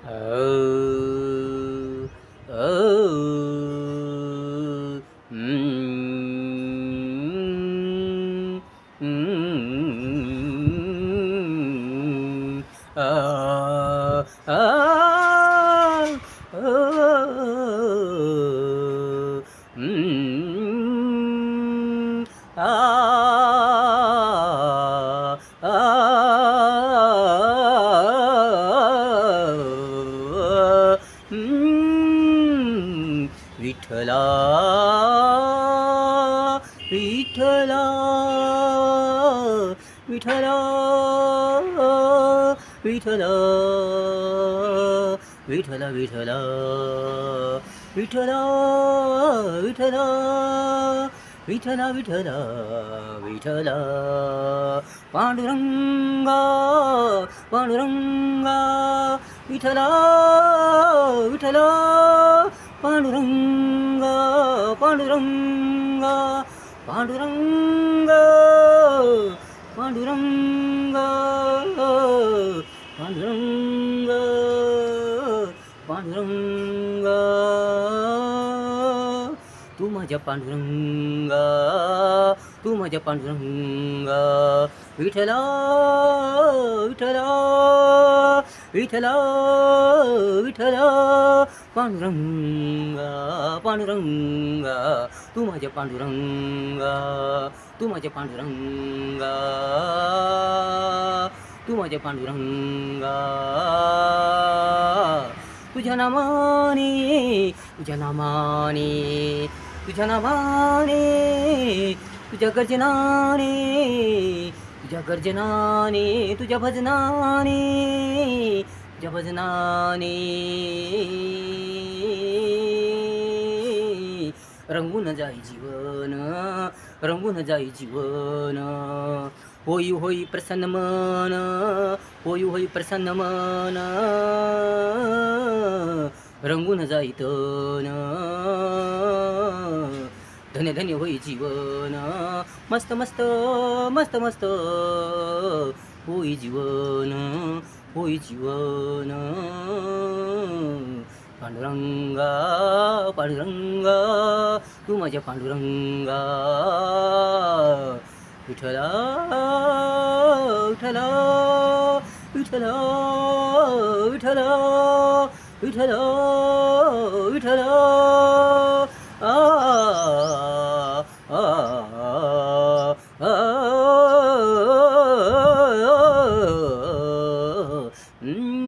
औ औ आ आ विठ्ठला विठ्ठला विठ्ठला विठ्ठला विठ्ठला विठ्ठला विठ्ठला विठ्ठला विठ्ठला विठ्ठला विठ्ठला पांडुरंगा पांडुरंगा विठ्ठला विठ्ठला पांडुरंगा पांडुरंगा पांडुरंगा पांडुरंगा पांडुरंगा पांडुरंगा तू माझ्या पांडुरंगा तू माझ्या पांडुरंगा विठ्ठला विठ्ठला विठ्ठला विठ्ठला पांडुरंगा पांडुरंगा तू माझ्या पांडुरंगा तू माझ्या पांडुरंगा तू माझ्या पांडुरंगा तुझ्या नामाने तुझ्या नामाने तुझ्या नामाने तुझ्या गर्जनाने तुझ्या गर्जनाने तुझ्या भजनाने तुझ्या भजनाने रंगून जाई जीवन रंगून जाई जीवन होई होई प्रसन्न मन होई होई प्रसन्न मन रंगून जाई तन धन्य धन्य होई जीवन मस्त मस्त मस्त मस्त होई जीवन होई जीवन पांडुरंगा पांडुरंगा तू माझ्या पांडुरंगा विठ्ठला विठ्ठला विठ्ठला विठ्ठला विठ्ठला